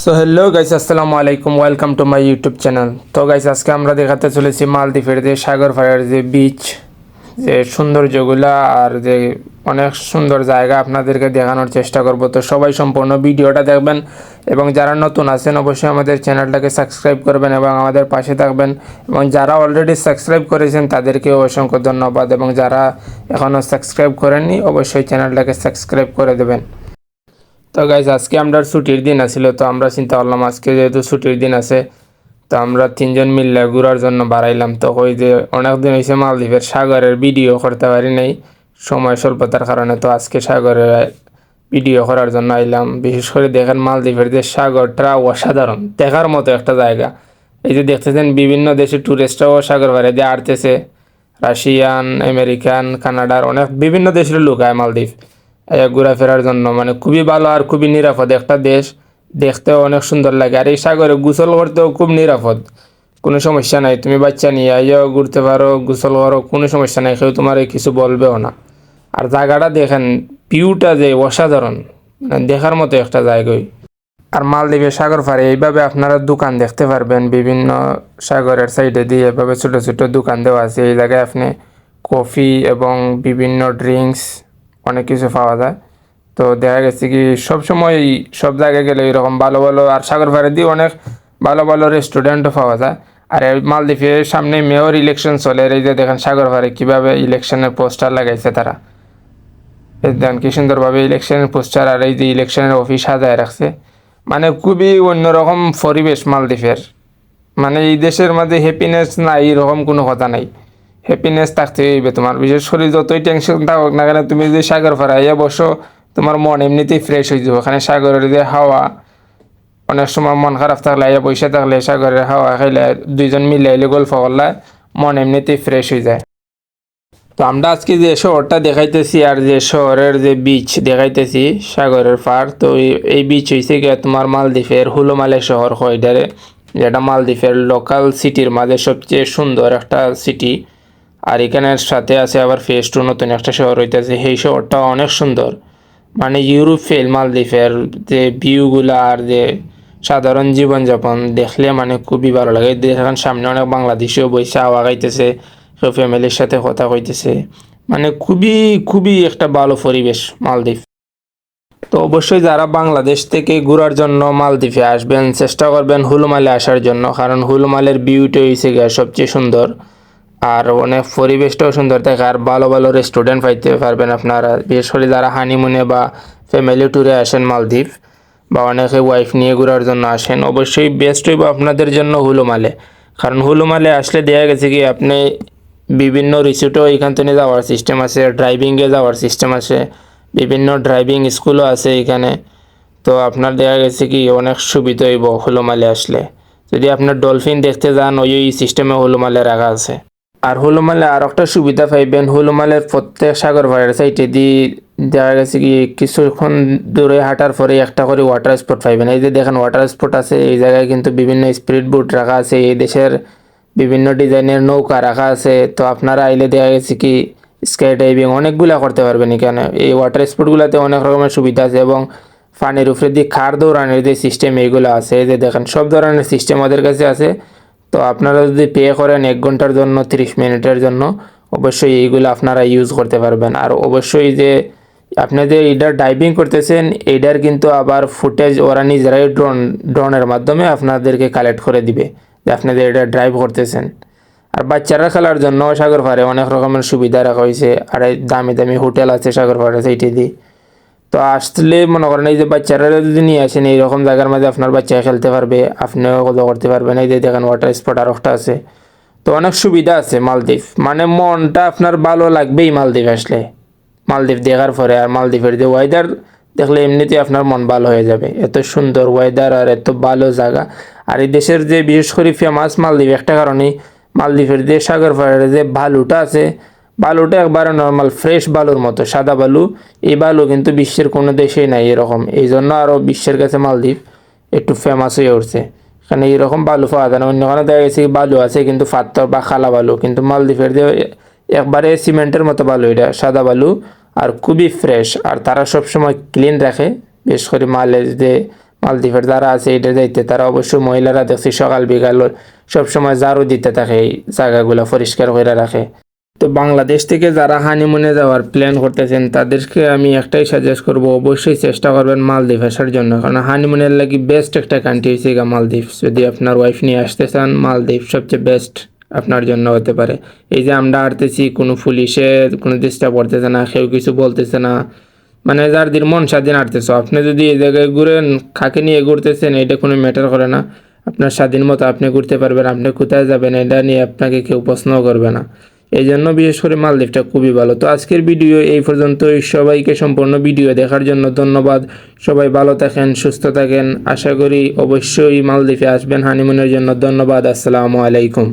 So hello guys, আসসালামু আলাইকুম, welcome to my YouTube channel. তো গাইস, আজকে আমরা দেখাতে চলেছি মালদ্বীপের যে সাগর ফায়ার যে বিচ, যে সৌন্দর্যগুলা আর যে অনেক সুন্দর জায়গা আপনাদেরকে দেখানোর চেষ্টা করব। তো সবাই সম্পূর্ণ ভিডিওটা দেখবেন এবং যারা নতুন আছেন অবশ্যই আমাদের চ্যানেলটাকে সাবস্ক্রাইব করবেন এবং আমাদের পাশে থাকবেন, এবং যারা অলরেডি সাবস্ক্রাইব করেছেন তাদেরকে অসংখ্য ধন্যবাদ, এবং যারা এখনও সাবস্ক্রাইব করেননি অবশ্যই চ্যানেলটাকে সাবস্ক্রাইব করে দেবেন। তো গাইজ, আজকে আমরা ছুটির দিন আছিল, তো আমরা চিন্তা করলাম আজকে যেহেতু ছুটির দিন আছে তো আমরা তিনজন মিললে ঘোরার জন্য বাড়াইলাম। তো ওই যে অনেক দিন হয়েছে মালদ্বীপের সাগরের ভিডিও করতে পারি নাই সময় স্বল্পতার কারণে, তো আজকে সাগরের ভিডিও করার জন্য আইলাম। বিশেষ করে দেখেন মালদ্বীপের যে সাগরটা অসাধারণ, দেখার মতো একটা জায়গা। এই যে দেখতেছেন বিভিন্ন দেশের ট্যুরিস্টরাও সাগর পাড়ে দিয়ে আসতেছে, রাশিয়ান, আমেরিকান, কানাডার অনেক বিভিন্ন দেশের লোক আয় মালদ্বীপ ঘোরাফেরার জন্য। মানে খুবই ভালো আর খুবই নিরাপদ একটা দেশ, দেখতেও অনেক সুন্দর লাগে। আর এই সাগরে গোসল করতেও খুব নিরাপদ, কোনো সমস্যা নাই। তুমি বাচ্চা নিয়ে আইও ঘুরতে পারো, গোসল করো, কোনো সমস্যা নাই, কেউ তোমার কিছু বলবেও না। আর জায়গাটা দেখেন, ভিউটা যে অসাধারণ, মানে দেখার মতো একটা জায়গায়। আর মালদ্বীপের সাগর পাড়ে এইভাবে আপনারা দোকান দেখতে পারবেন, বিভিন্ন সাগরের সাইডে দিয়ে এভাবে ছোটো ছোটো দোকান দেওয়া আছে। এই জায়গায় আপনি কফি এবং বিভিন্ন ড্রিঙ্কস অনেক কিছু পাওয়া যায়। তো দেখা গেছে কি সবসময় সব জায়গায় গেলে এরকম ভালো ভালো, আর সাগর পাড়ে দিয়ে অনেক ভালো ভালো রেস্টুরেন্টও পাওয়া যায়। আর এই মালদ্বীপের সামনে মেয়র ইলেকশন চলে, এই যে দেখেন সাগর পাড়ে কীভাবে ইলেকশনের পোস্টার লাগাইছে তারা, দেখেন কি সুন্দরভাবে ইলেকশনের পোস্টার আর এই যে ইলেকশনের অফিস সাজায় রাখছে। মানে খুবই অন্যরকম পরিবেশ মালদ্বীপের। মানে এই দেশের মধ্যে হ্যাপিনেস নাই এরকম কোনো কথা নাই, হ্যাপিনেস থাকতে হইবে তোমার। বিশেষ করে যতই টেনশন থাকুক না কেন, তুমি যদি সাগর পাড়াইয়া বসো তোমার মন এমনিতেই ফ্রেশ হয়ে যাবে। ওখানে সাগরের যে হাওয়া, অনেক সময় মন খারাপ থাকলে আইয়া বসে থাকলে সাগরের হাওয়া খাইলে দুইজন মিলে আইলে গল্প করলে মন এমনিতেই ফ্রেশ হয়ে যায়। তো আমরা আজকে যে শহরটা দেখাইতেছি আর যে শহরের যে বিচ দেখাইতেছি সাগরের পার, তো এই বিচ হয়েছে গিয়ে তোমার মালদ্বীপের হুলুমালে শহর হয় এটারে, যেটা মালদ্বীপের লোকাল সিটির মাঝে সবচেয়ে সুন্দর একটা সিটি। আর এখানের সাথে আছে আবার ফেজ টু নতুন একটা শহর হইতেছে, সেই শহরটা অনেক সুন্দর। মানে ইউরোপ ফেল মালদ্বীপের যে ভিউগুলা আর যে সাধারণ জীবনযাপন দেখলে মানে খুবই ভালো লাগে। দেখেন সামনে অনেক বাংলাদেশিও বইসে হাওয়া খাইতেছে, কেউ ফ্যামিলির সাথে কথা কইতেছে, মানে খুবই খুবই একটা ভালো পরিবেশ মালদ্বীপ। তো অবশ্যই যারা বাংলাদেশ থেকে ঘোরার জন্য মালদ্বীপে আসবেন চেষ্টা করবেন হুলুমালে আসার জন্য, কারণ হুলুমালের ভিউটা হয়েছে গিয়ে সবচেয়ে সুন্দর। আর অনেক পরিবেশটাও সুন্দর থাকে, আর ভালো ভালো রেস্টুরেন্ট পাইতে পারবেন আপনারা। বিশেষ করে যারা হানিমুনে বা ফ্যামিলি ট্যুরে আসেন মালদ্বীপ, বা অনেকে ওয়াইফ নিয়ে ঘোরার জন্য আসেন, অবশ্যই বেস্ট হইব আপনাদের জন্য হুলুমালে। কারণ হুলুমালে আসলে দেখা গেছে কি আপনি বিভিন্ন রিসোর্টও এখান থেকে যাওয়ার সিস্টেম আছে, ড্রাইভিংয়ে যাওয়ার সিস্টেম আছে, বিভিন্ন ড্রাইভিং স্কুলও আছে এখানে। তো আপনার দেখা গেছে কি অনেক সুবিধা হইব হুলুমালে আসলে। যদি আপনার ডলফিন দেখতে যান ওই সিস্টেমে হুলুমালে রাখা আছে। আর হুলুমালে আর একটা সুবিধা পাইবেন, হুলুমালের প্রত্যেক সাগর পাড়ের সাইডে দিয়ে দেখা গেছে কি কিছুক্ষণ দূরে হাঁটার পরে একটা করে ওয়াটার স্পট পাইবেন। এই যে দেখেন ওয়াটার স্পট আছে, এই জায়গায় কিন্তু বিভিন্ন স্পিড বোট রাখা আছে, এই দেশের বিভিন্ন ডিজাইনের নৌকা রাখা আছে। তো আপনারা আইলে দেখা গেছে কি স্কাই ডাইভিং অনেকগুলা করতে পারবেন এখানে। এই ওয়াটার স্পোর্টগুলোতে অনেক রকমের সুবিধা আছে, এবং পানির উপরে দিয়ে খাড় দৌড়ানোর যে সিস্টেম এইগুলো আছে, এই যে দেখেন সব ধরনের সিস্টেম ওদের কাছে আছে। তো আপনারা যদি পে করেন 1 ঘন্টার জন্য 30 মিনিটের জন্য, অবশ্যই এইগুলো আপনারা ইউজ করতে পারবেন। আর অবশ্যই যে আপনি যে এইটার ডাইভিং করতেছেন এইটার কিন্তু আবার ফুটেজ ওরা নিজেরাই ড্রোনের মাধ্যমে আপনাদেরকে কালেক্ট করে দিবে যে আপনি যে এটা ড্রাইভ করতেছেন। আর বাচ্চারা খেলার জন্য সাগর পাড়ে অনেক রকমের সুবিধা রাখা হয়েছে, আর এই দামি দামি হোটেল আছে সাগর পাড়ে সেইটি দিয়ে। তো আসলে মনে করেন এই যে বাচ্চারা যদি নিয়ে আসেন এইরকম জায়গার মাঝে আপনার বাচ্চা খেলতে পারবে, আপনিও কথা করতে পারবেন। এই যে দেখেন ওয়াটার স্পট আর একটা আছে। তো অনেক সুবিধা আছে মালদ্বীপ, মানে মনটা আপনার ভালো লাগবেই মালদ্বীপ আসলে। মালদ্বীপ দেখার পরে আর মালদ্বীপের যে ওয়েদার দেখলে এমনিতেই আপনার মন ভালো হয়ে যাবে, এত সুন্দর ওয়েদার আর এত ভালো জায়গা। আর এই দেশের যে বিশেষ করে ফেমাস মালদ্বীপ একটা কারণেই, মালদ্বীপের যে সাগর পাড়ের যে বালুটা আছে, বালুটা একবারে নর্মাল ফ্রেশ বালুর মতো সাদা বালু। এই বালু কিন্তু বিশ্বের কোনো দেশেই নাই এরকম, এই জন্য আরও বিশ্বের কাছে মালদ্বীপ একটু ফেমাস হয়ে উঠছে। এখানে এরকম বালু পাওয়া যায় না, অন্য কোনো দেখা গেছে বালু আছে কিন্তু পাথর বা খালা বালু, কিন্তু মালদ্বীপের যে একবারে সিমেন্টের মতো বালু, এটা সাদা বালু আর খুবই ফ্রেশ। আর তারা সবসময় ক্লিন রাখে, বিশেষ করে মালদ্বীপের যারা আছে এটা যাইতে, তারা অবশ্যই মহিলারা দেখছি সকাল বিকাল সবসময় ঝাড়ু দিতে থাকে, এই জায়গাগুলো পরিষ্কার করে রাখে। তো বাংলাদেশ থেকে যারা হানিমুনে যাওয়ার প্ল্যান করতেছেন তাদেরকে আমি একটাই সাজেস্ট করব, অবশ্যই চেষ্টা করবেন মালদ্বীপ আসার জন্য, কারণ হানিমুনের লাগি বেস্ট একটা কান্ট্রি হচ্ছে মালদ্বীপ। যদি আপনার ওয়াইফ নিয়ে আসতে চান, মালদ্বীপ সবচেয়ে বেস্ট আপনার জন্য হতে পারে। এই যে আমরা হাঁটতেছি, কোনো পুলিশে কোনো ডিস্টার্ব করতেছে না, কেউ কিছু বলতেছে না, মানে যার দিন মন স্বাধীন হাঁটতেছো। আপনি যদি এই জায়গায় ঘুরেন, কাকে নিয়ে ঘুরতেছেন এটা কোনো ম্যাটার করে না, আপনার স্বাধীন মতো আপনি ঘুরতে পারবেন, আপনি কোথায় যাবেন এটা নিয়ে আপনাকে কেউ প্রশ্নও করবে না। এই জন্য বিশেষ করে মালদ্বীপটা খুবই ভালো। তো আজকের ভিডিও এই পর্যন্তই। সবাইকে সম্পূর্ণ ভিডিও দেখার জন্য ধন্যবাদ। সবাই ভালো থাকেন, সুস্থ থাকেন। আশা করি অবশ্যই মালদ্বীপে আসবেন হানিমুনের জন্য। ধন্যবাদ। আসসালামু আলাইকুম।